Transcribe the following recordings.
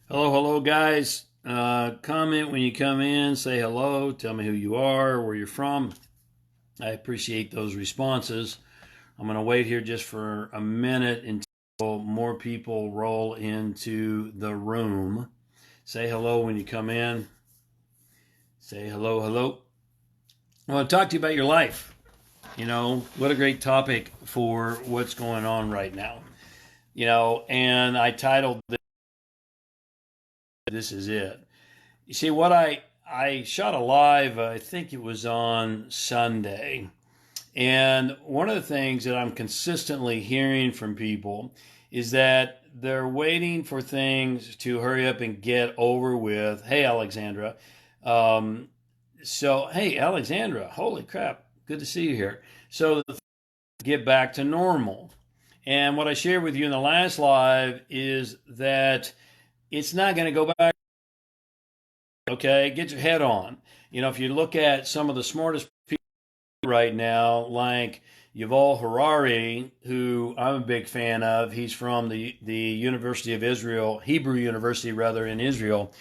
Hello, hello, guys. Comment when you come in, say hello, tell me who you are, where you're from. I appreciate those responses. I'm going to wait here just for a minute until more people roll into the room. Say hello when you come in. Say hello, hello. I want to talk to you about your life. What a great topic for what's going on right now. And I titled This Is It. You see, what I shot a live, I think it was on Sunday. And one of the things that I'm consistently hearing from people is that they're waiting for things to hurry up and get over with. Hey, Alexandra. Hey, Alexandra, holy crap. Good to see you here. So, get back to normal. And what I shared with you in the last live is that it's not going to go back. Okay, get your head on. If you look at some of the smartest people right now, like Yuval Harari, who I'm a big fan of, he's from the University of Israel, Hebrew University rather, in Israel.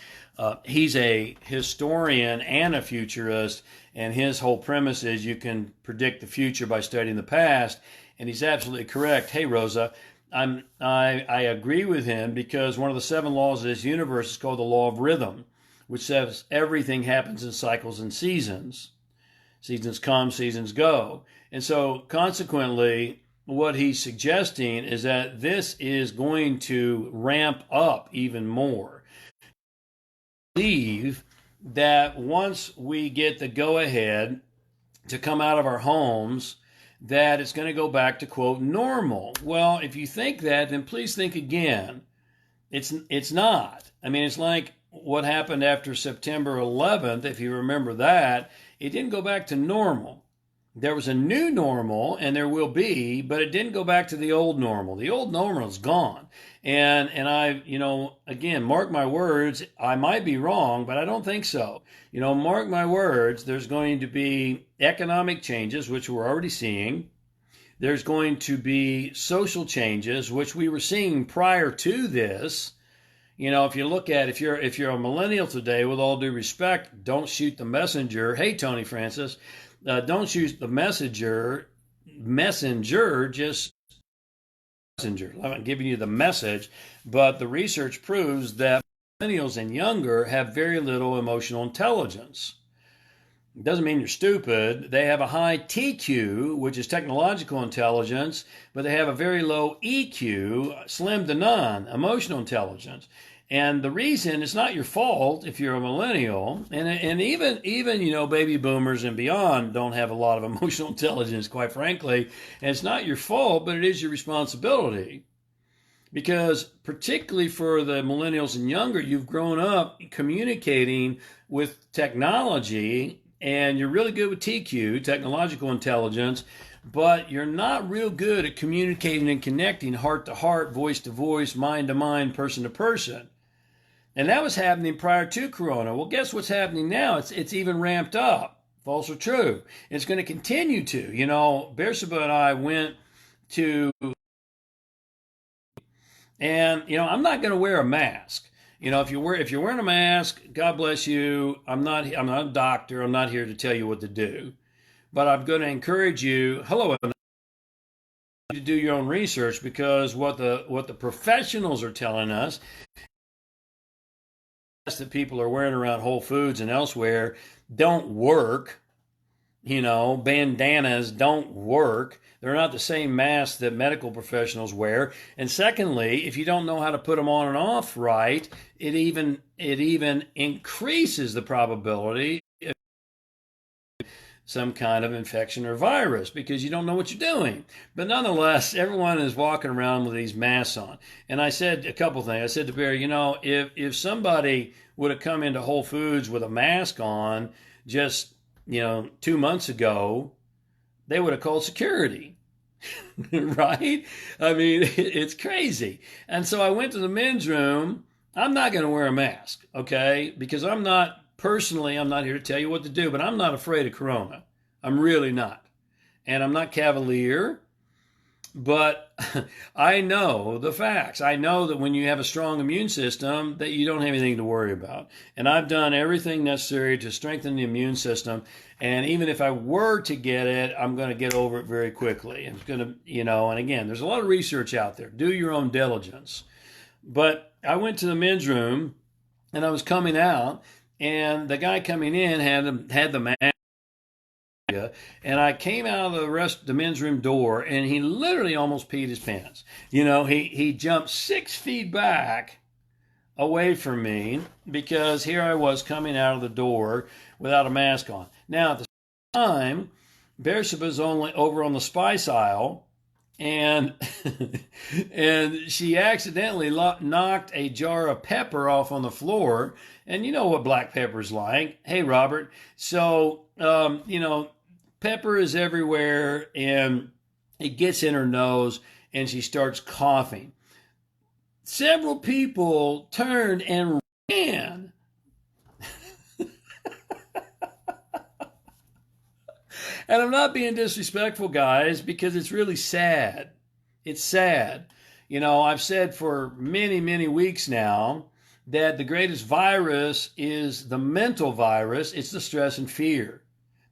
He's a historian and a futurist, and his whole premise is you can predict the future by studying the past. And he's absolutely correct. Hey, Rosa, I agree with him because one of the 7 laws of this universe is called the law of rhythm, which says everything happens in cycles and seasons. Seasons come, seasons go. And so consequently, what he's suggesting is that this is going to ramp up even more. I believe that once we get the go-ahead to come out of our homes, that it's going to go back to, quote, normal. Well, if you think that, then please think again. It's not. I mean, it's like what happened after September 11th, if you remember that, it didn't go back to normal. There was a new normal, and there will be, but it didn't go back to the old normal. The old normal is gone. And I, again, mark my words, I might be wrong, but I don't think so. Mark my words, there's going to be economic changes, which we're already seeing. There's going to be social changes, which we were seeing prior to this. If you look at, if you're a millennial today, with all due respect, don't shoot the messenger. Hey, Tony Francis, don't shoot the messenger, just messenger. I'm giving you the message, but the research proves that millennials and younger have very little emotional intelligence. It doesn't mean you're stupid. They have a high TQ, which is technological intelligence, but they have a very low EQ, slim to none, emotional intelligence. And the reason, it's not your fault if you're a millennial, and even baby boomers and beyond don't have a lot of emotional intelligence, quite frankly. And it's not your fault, but it is your responsibility. Because particularly for the millennials and younger, you've grown up communicating with technology, and you're really good with TQ, technological intelligence, but you're not real good at communicating and connecting heart to heart, voice to voice, mind to mind, person to person. And that was happening prior to Corona. Well, guess what's happening now? It's even ramped up. False or true? It's going to continue to. Bersabeh and I went to, and I'm not going to wear a mask. If you're wearing a mask, God bless you. I'm not a doctor. I'm not here to tell you what to do, but I'm going to encourage you. Hello, to do your own research, because what the professionals are telling us that people are wearing around Whole Foods and elsewhere don't work. Bandanas don't work. They're not the same masks that medical professionals wear. And secondly, if you don't know how to put them on and off right, it even increases the probability of some kind of infection or virus, because you don't know what you're doing. But nonetheless, everyone is walking around with these masks on. And I said a couple things. I said to Barry, if somebody would have come into Whole Foods with a mask on just 2 months ago, they would have called security. Right? I mean, it's crazy. And so I went to the men's room. I'm not going to wear a mask, okay? Because I'm not here to tell you what to do, but I'm not afraid of Corona. I'm really not. And I'm not cavalier. But I know the facts. I know that when you have a strong immune system, that you don't have anything to worry about. And I've done everything necessary to strengthen the immune system. And even if I were to get it, I'm going to get over it very quickly. It's going to, and again, there's a lot of research out there. Do your own diligence. But I went to the men's room and I was coming out, and the guy coming in had the mask. And I came out of the men's room door, and he literally almost peed his pants. He jumped 6 feet back away from me because here I was coming out of the door without a mask on. Now at the same time, Bersabeh's only over on the spice aisle, and and she accidentally knocked a jar of pepper off on the floor. And you know what black pepper's like. Hey, Robert. So pepper is everywhere, and it gets in her nose, and she starts coughing. Several people turned and ran. And I'm not being disrespectful, guys, because it's really sad. It's sad. I've said for many, many weeks now that the greatest virus is the mental virus. It's the stress and fear.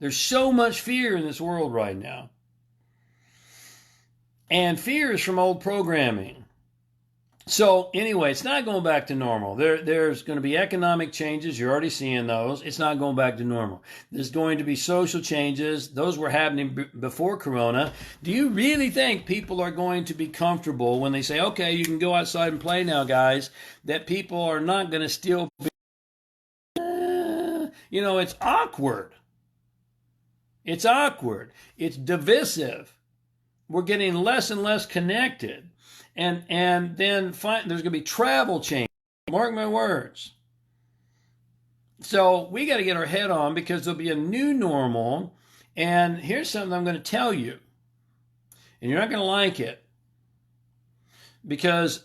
There's so much fear in this world right now. And fear is from old programming. So anyway, it's not going back to normal. There's going to be economic changes. You're already seeing those. It's not going back to normal. There's going to be social changes. Those were happening before Corona. Do you really think people are going to be comfortable when they say, okay, you can go outside and play now, guys, that people are not going to still be, it's awkward. It's awkward. It's divisive. We're getting less and less connected. And then there's going to be travel change. Mark my words. So we got to get our head on, because there'll be a new normal. And here's something I'm going to tell you. And you're not going to like it. Because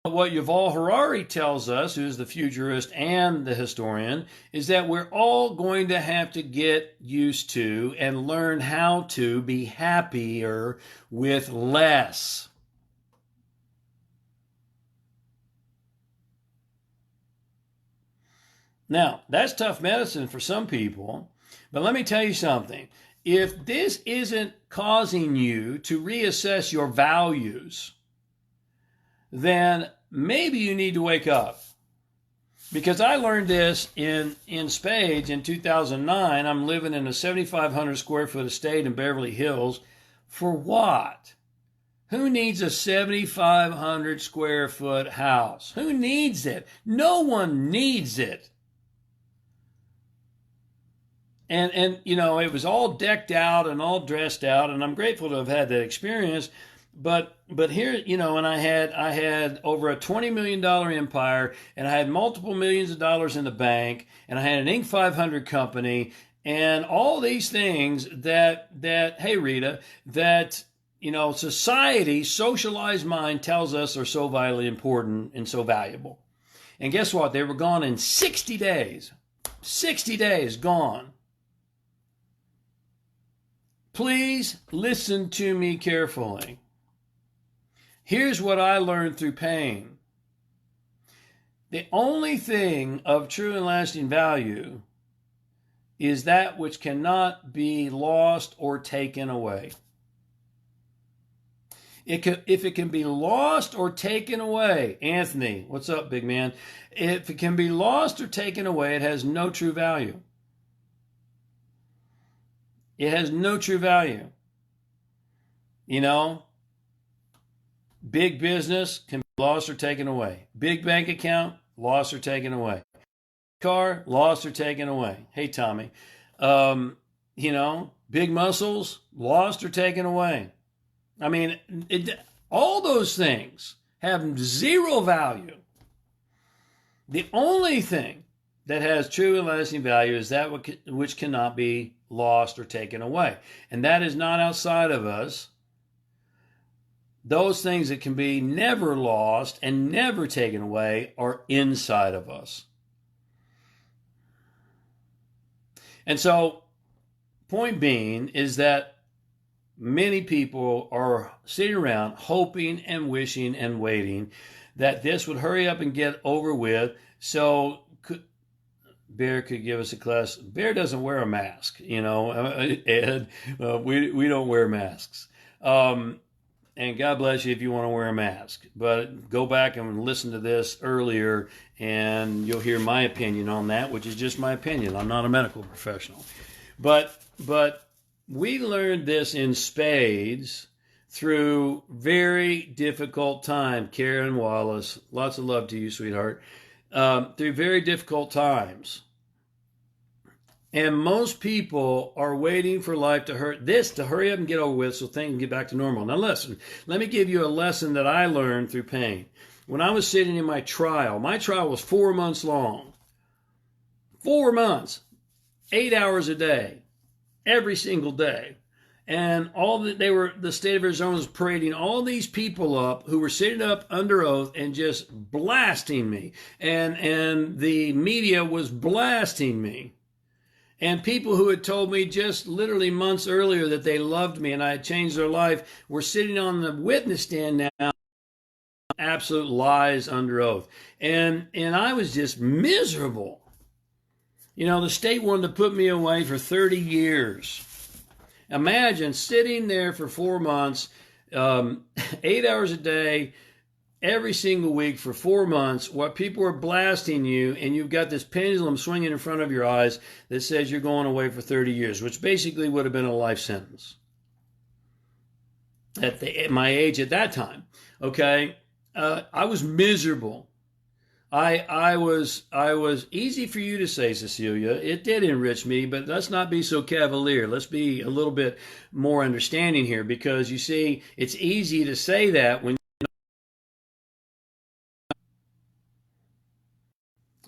what Yuval Harari tells us, who's the futurist and the historian, is that we're all going to have to get used to and learn how to be happier with less. Now, that's tough medicine for some people, but let me tell you something. If this isn't causing you to reassess your values, then maybe you need to wake up. Because I learned this in spades in 2009. I'm living in a 7,500 square foot estate in Beverly Hills. For what? Who needs a 7,500 square foot house? Who needs it? No one needs it. And it was all decked out and all dressed out, and I'm grateful to have had that experience. But here, and I had over a $20 million empire, and I had multiple millions of dollars in the bank, and I had an Inc. 500 company, and all these things that hey, Rita, that society, socialized mind tells us are so vitally important and so valuable. And guess what? They were gone in 60 days. 60 days gone. Please listen to me carefully. Here's what I learned through pain. The only thing of true and lasting value is that which cannot be lost or taken away. If it can be lost or taken away, Anthony, what's up, big man? If it can be lost or taken away, it has no true value. It has no true value. Big business can be lost or taken away. Big bank account, lost or taken away. Car, lost or taken away. Hey, Tommy. Big muscles, lost or taken away. I mean, all those things have zero value. The only thing that has true and lasting value is that which cannot be lost or taken away. And that is not outside of us. Those things that can be never lost and never taken away are inside of us. And so, point being is that many people are sitting around hoping and wishing and waiting that this would hurry up and get over with so Bear could give us a class. Bear doesn't wear a mask, and we don't wear masks. And God bless you if you want to wear a mask. But go back and listen to this earlier, and you'll hear my opinion on that, which is just my opinion. I'm not a medical professional. But we learned this in spades through very difficult time. Karen Wallace, lots of love to you, sweetheart. Through very difficult times. And most people are waiting for life to hurry up and get over with so things can get back to normal. Now listen, let me give you a lesson that I learned through pain. When I was sitting in my trial was 4 months long. 4 months, 8 hours a day, every single day. And the state of Arizona was parading all these people up who were sitting up under oath and just blasting me. And the media was blasting me. And people who had told me just literally months earlier that they loved me and I had changed their life were sitting on the witness stand now, absolute lies under oath. And I was just miserable. The state wanted to put me away for 30 years. Imagine sitting there for 4 months, 8 hours a day, every single week for 4 months, while people are blasting you, and you've got this pendulum swinging in front of your eyes that says you're going away for 30 years, which basically would have been a life sentence at my age at that time. Okay, I was miserable. I was easy for you to say, Cecilia. It did enrich me, but let's not be so cavalier. Let's be a little bit more understanding here, because you see, it's easy to say that when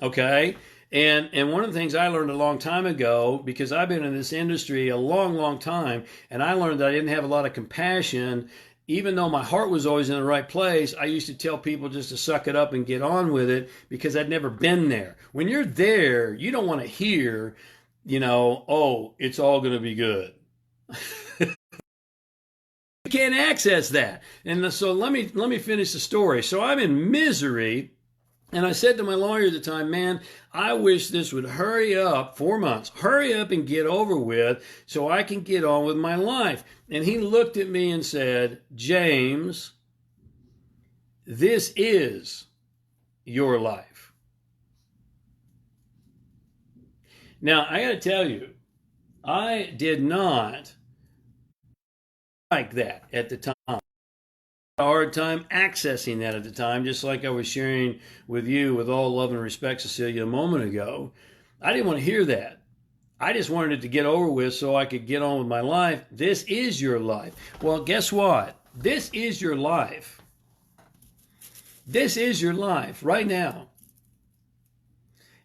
okay. And one of the things I learned a long time ago, because I've been in this industry a long, long time, and I learned that I didn't have a lot of compassion. Even though my heart was always in the right place, I used to tell people just to suck it up and get on with it because I'd never been there. When you're there, you don't want to hear, oh, it's all going to be good. You can't access that. And so let me finish the story. So I'm in misery. And I said to my lawyer at the time, man, I wish this would hurry up, 4 months, hurry up and get over with so I can get on with my life. And he looked at me and said, James, this is your life. Now, I got to tell you, I did not like that at the time. A hard time accessing that at the time, just like I was sharing with you with all love and respect, Cecilia, a moment ago. I didn't want to hear that. I just wanted it to get over with so I could get on with my life. This is your life. Well, guess what? This is your life. This is your life right now.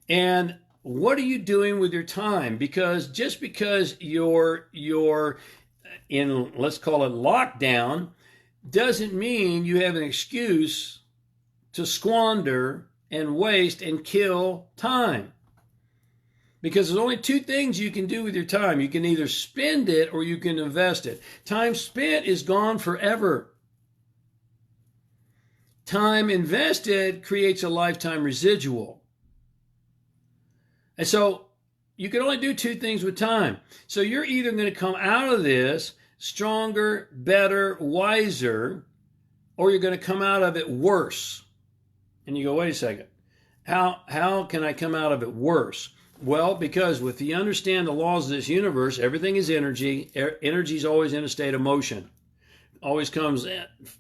And what are you doing with your time? Because just because you're in, let's call it lockdown, doesn't mean you have an excuse to squander and waste and kill time. Because there's only two things you can do with your time. You can either spend it or you can invest it. Time spent is gone forever. Time invested creates a lifetime residual. And so you can only do two things with time. So you're either going to come out of this stronger, better, wiser, or you're going to come out of it worse. And you go, wait a second. How can I come out of it worse? Well, because if you understand the laws of this universe, everything is energy. Energy is always in a state of motion. Always comes,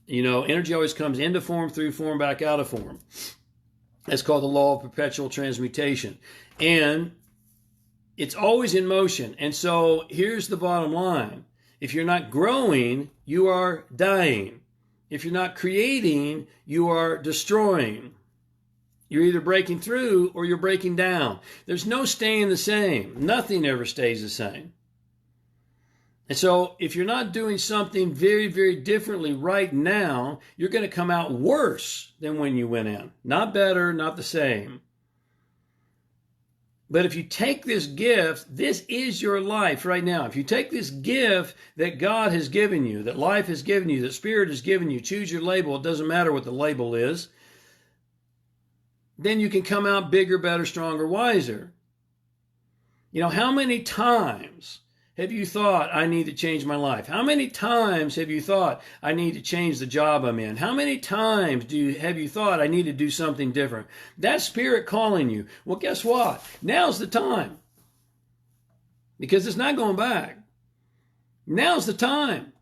energy always comes into form, through form, back out of form. That's called the law of perpetual transmutation. And it's always in motion. And so here's the bottom line. If you're not growing, you are dying. If you're not creating, you are destroying. You're either breaking through or you're breaking down. There's no staying the same. Nothing ever stays the same. And so if you're not doing something very, very differently right now, you're going to come out worse than when you went in. Not better, not the same. But if you take this gift, this is your life right now. If you take this gift that God has given you, that life has given you, that Spirit has given you, choose your label. It doesn't matter what the label is. Then you can come out bigger, better, stronger, wiser. You know, how many times have you thought, I need to change my life? How many times have you thought, I need to change the job I'm in? How many times have you thought, I need to do something different? That's Spirit calling you. Well, guess what? Now's the time. Because it's not going back. Now's the time.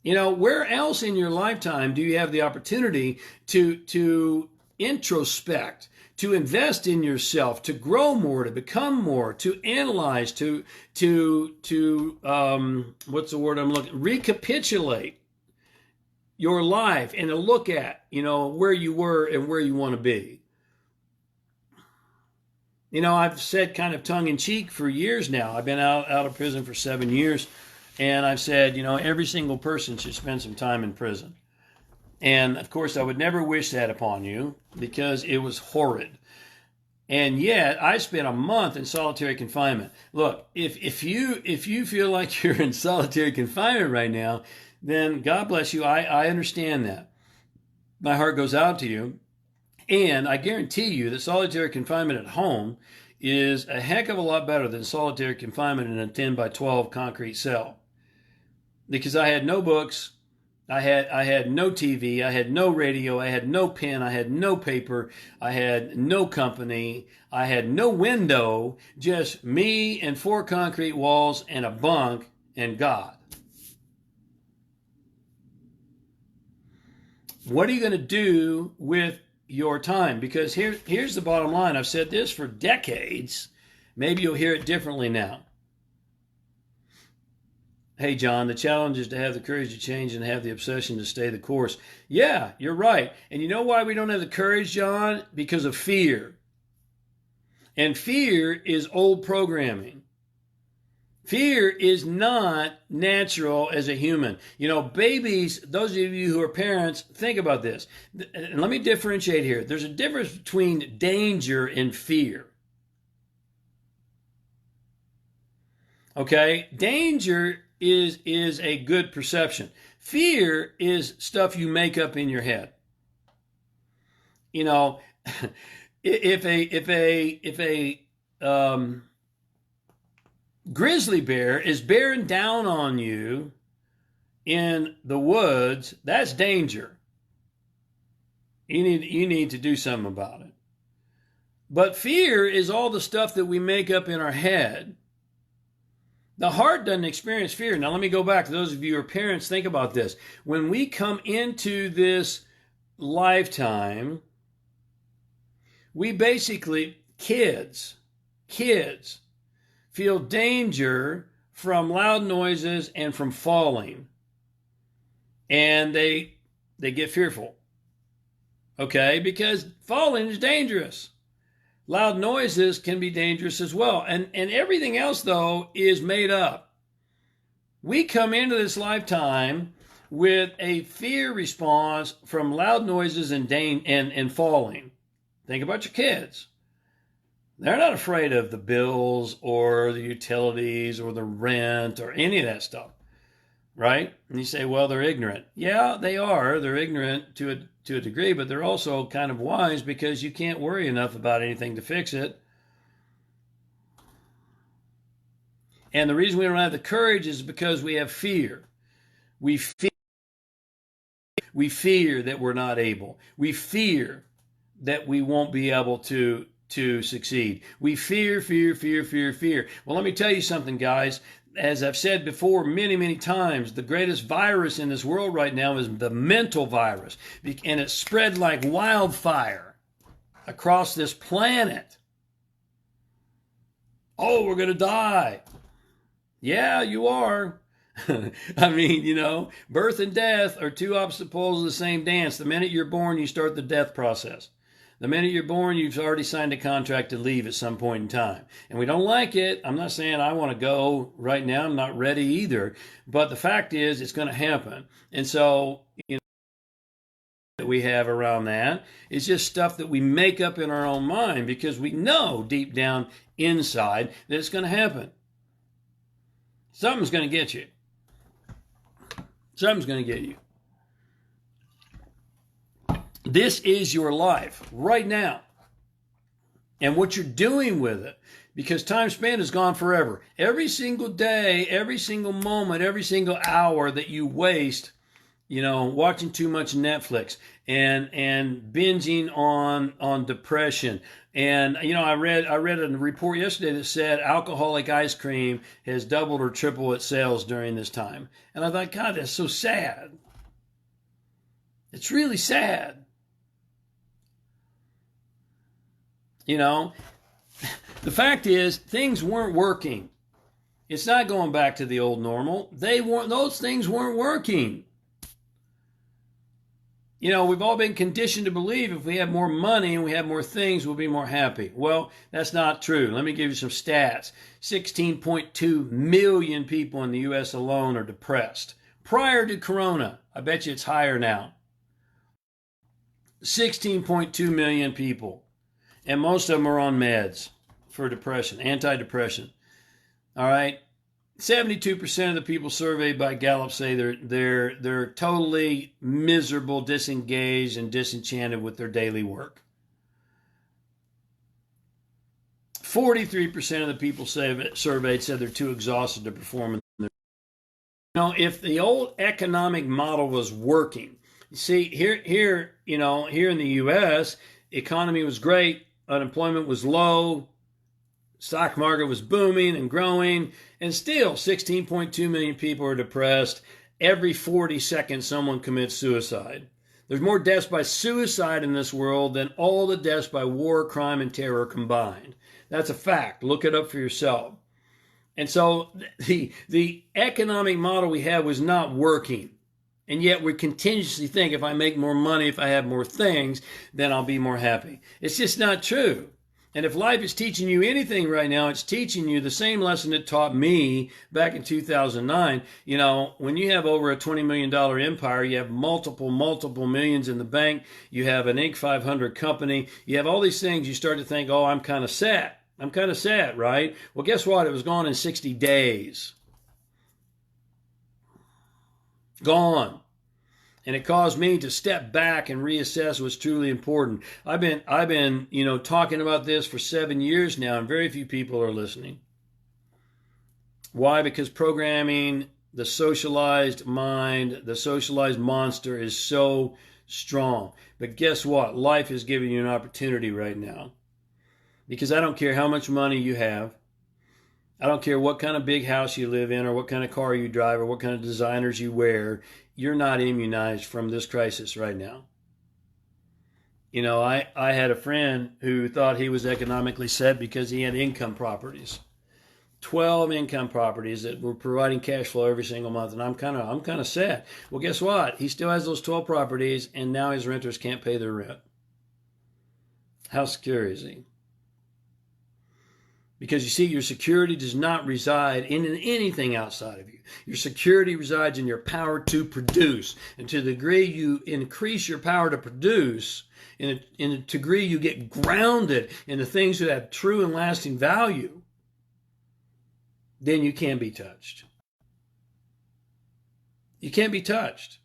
You know, where else in your lifetime do you have the opportunity to introspect, to invest in yourself, to grow more, to become more, to analyze, to what's the word I'm looking, recapitulate your life and to look at, you know, where you were and where you want to be. You know, I've said kind of tongue in cheek for years now. I've been out of prison for 7 years, and I've said, you know, every single person should spend some time in prison. And of course, I would never wish that upon you because it was horrid. And yet, I spent a month in solitary confinement. Look, if you feel like you're in solitary confinement right now, then God bless you. I understand that. My heart goes out to you. And I guarantee you that solitary confinement at home is a heck of a lot better than solitary confinement in a 10 by 12 concrete cell. Because I had no books. I had no TV, I had no radio, I had no pen, I had no paper, I had no company, I had no window, just me and 4 concrete walls and a bunk and God. What are you going to do with your time? Because here's the bottom line. I've said this for decades. Maybe you'll hear it differently now. Hey, John, the challenge is to have the courage to change and have the obsession to stay the course. Yeah, you're right. And you know why we don't have the courage, John? Because of fear. And fear is old programming. Fear is not natural as a human. You know, babies, those of you who are parents, think about this. And let me differentiate here. There's a difference between danger and fear. Okay? Danger is a good perception. Fear is stuff you make up in your head. You know, if a grizzly bear is bearing down on you in the woods, that's danger. You need to do something about it. But fear is all the stuff that we make up in our head. The heart doesn't experience fear. Now, let me go back to those of you who are parents. Think about this. When we come into this lifetime, we basically, kids feel danger from loud noises and from falling. And they get fearful. Okay? Because falling is dangerous. Loud noises can be dangerous as well. And everything else, though, is made up. We come into this lifetime with a fear response from loud noises and falling. Think about your kids. They're not afraid of the bills or the utilities or the rent or any of that stuff, right? And you say, well, they're ignorant. Yeah, they are. They're ignorant to a degree, but they're also kind of wise because you can't worry enough about anything to fix it. And the reason we don't have the courage is because we have fear. We fear that we're not able. We fear that we won't be able to succeed. We fear. Well, let me tell you something, guys. As I've said before many, many times, the greatest virus in this world right now is the mental virus. And it's spread like wildfire across this planet. Oh, we're going to die. Yeah, you are. I mean, you know, birth and death are two opposite poles of the same dance. The minute you're born, you start the death process. The minute you're born, you've already signed a contract to leave at some point in time. And we don't like it. I'm not saying I want to go right now. I'm not ready either. But the fact is, it's going to happen. And so, you know, that we have around that. It's just stuff that we make up in our own mind because we know deep down inside that it's going to happen. Something's going to get you. Something's going to get you. This is your life right now. And what you're doing with it, because time spent is gone forever. Every single day, every single moment, every single hour that you waste, watching too much Netflix and binging on depression. And I read a report yesterday that said alcoholic ice cream has doubled or tripled its sales during this time. And I thought, God, that's so sad. It's really sad. The fact is, things weren't working. It's not going back to the old normal. Those things weren't working. We've all been conditioned to believe if we have more money and we have more things, we'll be more happy. Well, that's not true. Let me give you some stats. 16.2 million people in the U.S. alone are depressed. Prior to Corona, I bet you it's higher now. 16.2 million people. And most of them are on meds for depression, antidepressant. All right? 72% of the people surveyed by Gallup say they're totally miserable, disengaged, and disenchanted with their daily work. 43% of the people surveyed said they're too exhausted to perform. If the old economic model was working, see here in the U.S., economy was great, unemployment was low. Stock market was booming and growing, and still 16.2 million people are depressed. Every 40 seconds, someone commits suicide. There's more deaths by suicide in this world than all the deaths by war, crime, and terror combined. That's a fact. Look it up for yourself. And so the economic model we had was not working. And yet we continuously think if I make more money, if I have more things, then I'll be more happy. It's just not true. And if life is teaching you anything right now, it's teaching you the same lesson it taught me back in 2009. When you have over a $20 million empire, you have multiple millions in the bank, you have an Inc. 500 company, you have all these things, you start to think, oh, I'm kind of sad. I'm kind of sad, right? Well, guess what? It was gone in 60 days. Gone. And it caused me to step back and reassess what's truly important. I've been, talking about this for 7 years now, and very few people are listening. Why? Because programming, the socialized mind, the socialized monster is so strong. But guess what? Life is giving you an opportunity right now. Because I don't care how much money you have. I don't care what kind of big house you live in or what kind of car you drive or what kind of designers you wear. You're not immunized from this crisis right now. I had a friend who thought he was economically set because he had income properties. 12 income properties that were providing cash flow every single month, and I'm kind of sad. Well, guess what? He still has those 12 properties, and now his renters can't pay their rent. How scary is he? Because you see, your security does not reside in anything outside of you. Your security resides in your power to produce. And to the degree you increase your power to produce, in a degree you get grounded in the things that have true and lasting value, then you can't be touched. You can't be touched.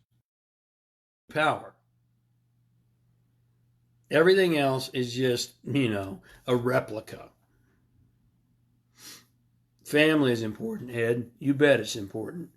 Power. Everything else is just, a replica. Family is important, Ed. You bet it's important.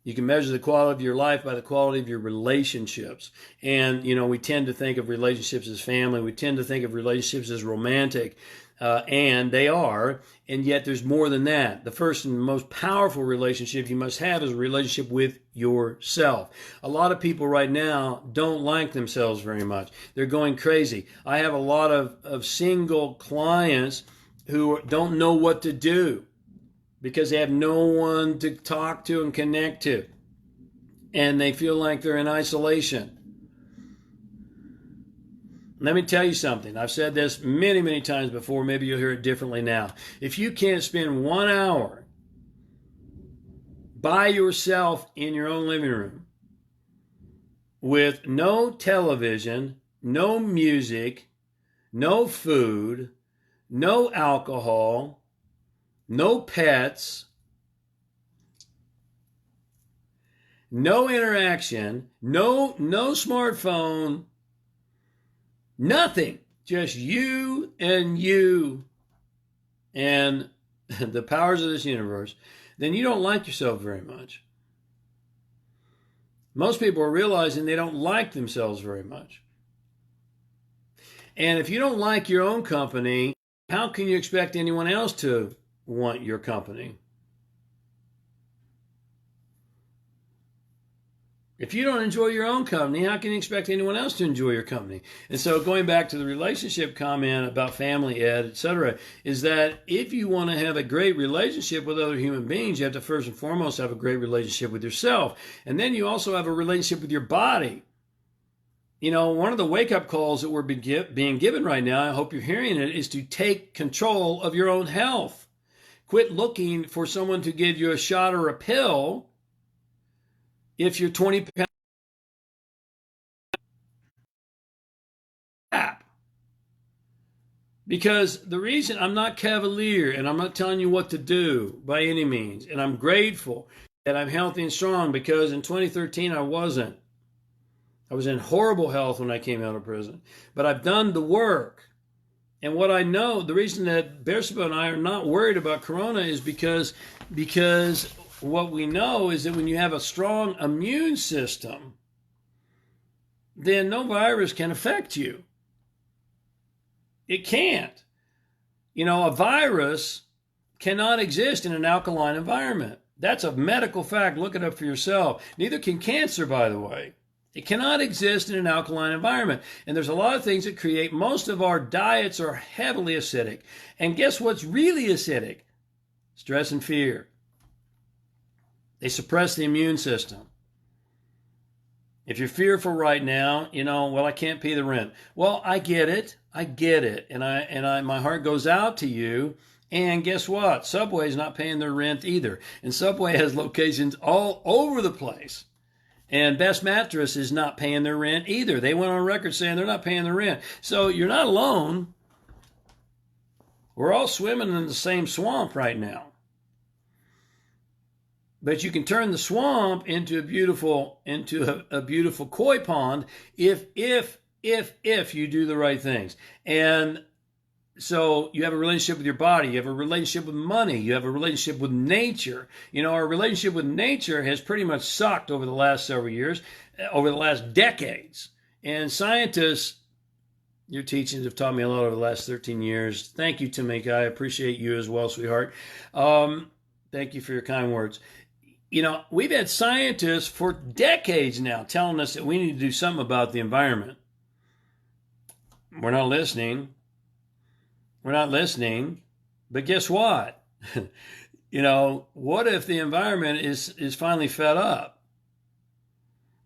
You can measure the quality of your life by the quality of your relationships. And, we tend to think of relationships as family. We tend to think of relationships as romantic. And they are. And yet there's more than that. The first and most powerful relationship you must have is a relationship with yourself. A lot of people right now don't like themselves very much. They're going crazy. I have a lot of single clients who don't know what to do because they have no one to talk to and connect to. And they feel like they're in isolation. Let me tell you something. I've said this many, many times before. Maybe you'll hear it differently now. If you can't spend 1 hour by yourself in your own living room with no television, no music, no food, no alcohol, no pets, no interaction, no smartphone, nothing, just you and the powers of this universe, then you don't like yourself very much. Most people are realizing they don't like themselves very much. And if you don't like your own company, how can you expect anyone else to want your company? If you don't enjoy your own company, how can you expect anyone else to enjoy your company? And so going back to the relationship comment about family, Ed, etc., is that if you want to have a great relationship with other human beings, you have to first and foremost have a great relationship with yourself. And then you also have a relationship with your body. You know, one of the wake-up calls that we're being given right now, I hope you're hearing it, is to take control of your own health. Quit looking for someone to give you a shot or a pill if you're 20 pounds. Because the reason I'm not cavalier and I'm not telling you what to do by any means, and I'm grateful that I'm healthy and strong, because in 2013 I wasn't. I was in horrible health when I came out of prison. But I've done the work. And what I know, the reason that Bersabeh and I are not worried about corona is because what we know is that when you have a strong immune system, then no virus can affect you. It can't. You know, a virus cannot exist in an alkaline environment. That's a medical fact. Look it up for yourself. Neither can cancer, by the way. It cannot exist in an alkaline environment. And there's a lot of things that create, most of our diets are heavily acidic. And guess what's really acidic? Stress and fear. They suppress the immune system. If you're fearful right now, you know, well, I can't pay the rent. Well, I get it. And my heart goes out to you. And guess what? Subway's not paying their rent either. And Subway has locations all over the place. And Best Mattress is not paying their rent either. They went on record saying they're not paying their rent. So you're not alone. We're all swimming in the same swamp right now. But you can turn the swamp into a beautiful koi pond if you do the right things. And so you have a relationship with your body, you have a relationship with money, you have a relationship with nature. You know, our relationship with nature has pretty much sucked over the last several years, over the last decades. And scientists, your teachings have taught me a lot over the last 13 years. Thank you, Tamika. I appreciate you as well, sweetheart. Thank you for your kind words. You know, we've had scientists for decades now telling us that we need to do something about the environment. We're not listening. But guess what? You know, what if the environment is finally fed up?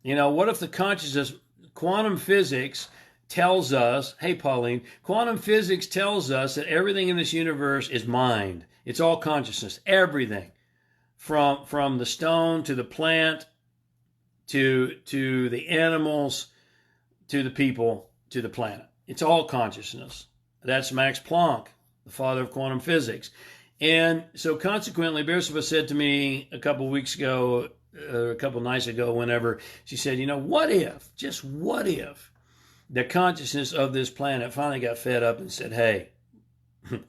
You know, what if the consciousness, quantum physics tells us, hey, Pauline, quantum physics tells us that everything in this universe is mind. It's all consciousness, everything. From the stone to the plant to the animals to the people to the planet. It's all consciousness. That's Max Planck, the father of quantum physics. And so consequently, Bersabeh said to me a couple weeks ago, a couple nights ago, whenever, she said, you know, what if, just what if, the consciousness of this planet finally got fed up and said, hey,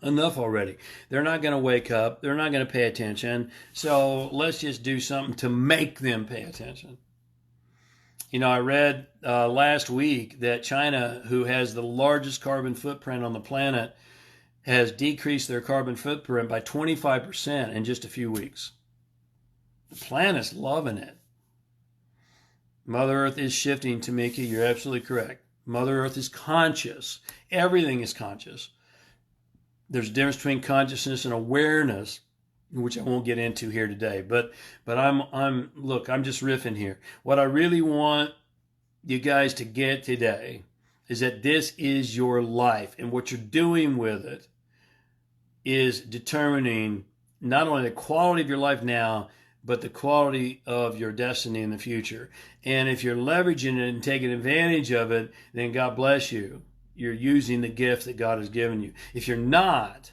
enough already. They're not going to wake up. They're not going to pay attention. So let's just do something to make them pay attention. You know, I read last week that China, who has the largest carbon footprint on the planet, has decreased their carbon footprint by 25% in just a few weeks. The planet's loving it. Mother Earth is shifting, Tamika. You're absolutely correct. Mother Earth is conscious. Everything is conscious. There's a difference between consciousness and awareness, which I won't get into here today. But I'm just riffing here. What I really want you guys to get today is that this is your life, and what you're doing with it is determining not only the quality of your life now, but the quality of your destiny in the future. And if you're leveraging it and taking advantage of it, then God bless you. You're using the gift that God has given you. If you're not,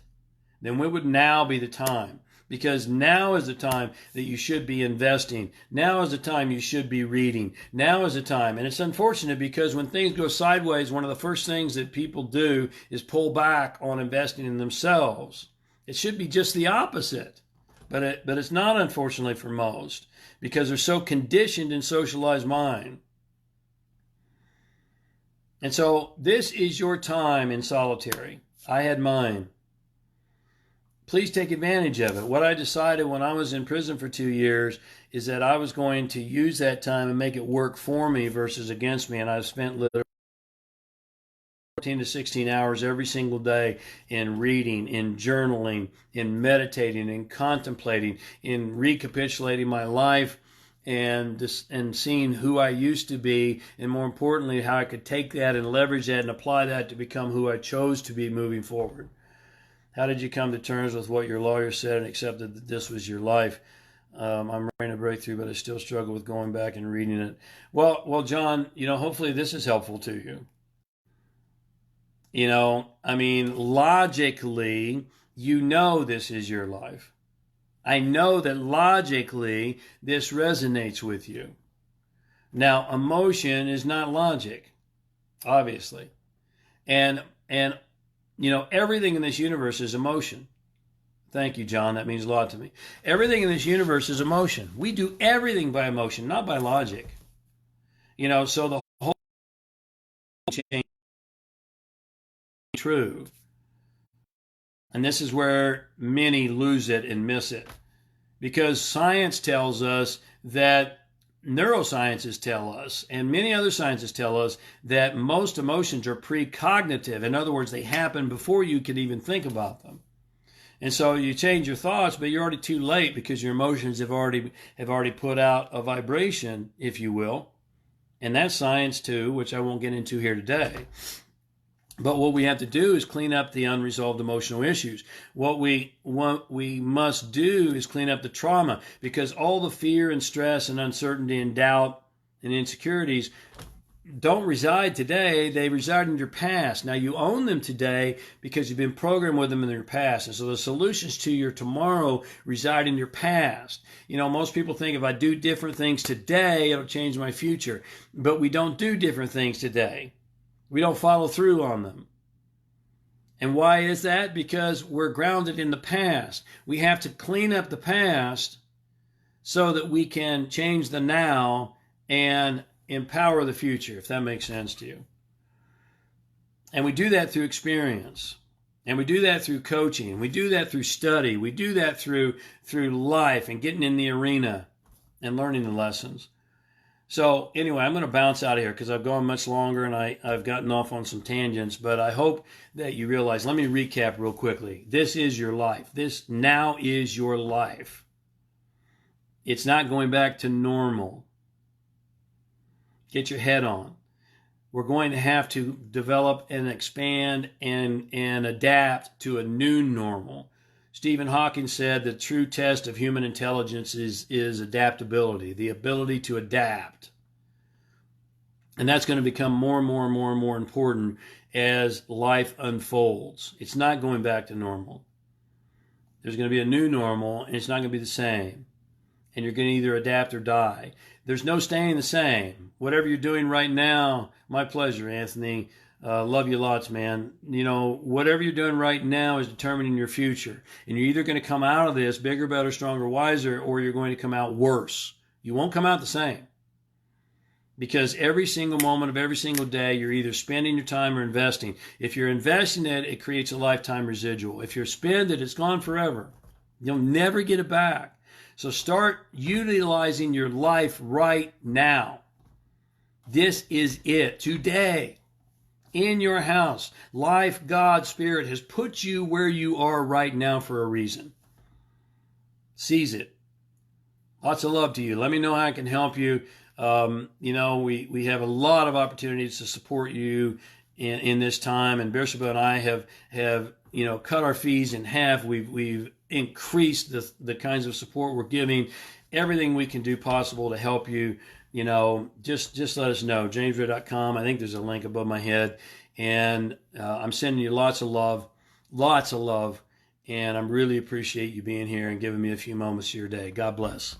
then when would now be the time? Because now is the time that you should be investing. Now is the time you should be reading. Now is the time. And it's unfortunate because when things go sideways, one of the first things that people do is pull back on investing in themselves. It should be just the opposite. But it's not, unfortunately, for most, because they're so conditioned in socialized mind. And so this is your time in solitary. I had mine. Please take advantage of it. What I decided when I was in prison for 2 years is that I was going to use that time and make it work for me versus against me. And I've spent literally 14 to 16 hours every single day in reading, in journaling, in meditating, in contemplating, in recapitulating my life and seeing who I used to be, and more importantly, how I could take that and leverage that and apply that to become who I chose to be moving forward. How did you come to terms with what your lawyer said and accepted that this was your life? I'm ready to break through, but I still struggle with going back and reading it. Well, John, hopefully this is helpful to you. Logically, this is your life. I know that logically this resonates with you. Now, emotion is not logic, obviously. And everything in this universe is emotion. Thank you, John. That means a lot to me. Everything in this universe is emotion. We do everything by emotion, not by logic. So the whole change true. And this is where many lose it and miss it. Because science tells us that, neurosciences tell us, and many other sciences tell us that most emotions are precognitive. In other words, they happen before you can even think about them. And so you change your thoughts, but you're already too late because your emotions have already put out a vibration, if you will. And that's science too, which I won't get into here today. But what we have to do is clean up the unresolved emotional issues. What we must do is clean up the trauma, because all the fear and stress and uncertainty and doubt and insecurities don't reside today. They reside in your past. Now, you own them today because you've been programmed with them in your past. And so the solutions to your tomorrow reside in your past. Most people think if I do different things today, it'll change my future. But we don't do different things today. We don't follow through on them. And why is that? Because we're grounded in the past. We have to clean up the past so that we can change the now and empower the future, if that makes sense to you. And we do that through experience. And we do that through coaching. We do that through study. We do that through life and getting in the arena and learning the lessons. So anyway, I'm going to bounce out of here because I've gone much longer and I've gotten off on some tangents, but I hope that you realize, let me recap real quickly. This is your life. This now is your life. It's not going back to normal. Get your head on. We're going to have to develop and expand and adapt to a new normal. Stephen Hawking said the true test of human intelligence is adaptability, the ability to adapt. And that's going to become more and more and more and more important as life unfolds. It's not going back to normal. There's going to be a new normal, and it's not going to be the same. And you're going to either adapt or die. There's no staying the same. Whatever you're doing right now, my pleasure, Anthony. Love you lots, man. Whatever you're doing right now is determining your future. And you're either going to come out of this bigger, better, stronger, wiser, or you're going to come out worse. You won't come out the same. Because every single moment of every single day, you're either spending your time or investing. If you're investing it, it creates a lifetime residual. If you're spending it, it's gone forever. You'll never get it back. So start utilizing your life right now. This is it. Today. In your house, life, God, Spirit has put you where you are right now for a reason. Seize it. Lots of love to you. Let me know how I can help you. We have a lot of opportunities to support you in this time, and Bersabeh and I have cut our fees in half. We've increase the kinds of support we're giving, everything we can do possible to help you, just let us know. jamesarthurray.com. I think there's a link above my head. And I'm sending you lots of love. And I really appreciate you being here and giving me a few moments of your day. God bless.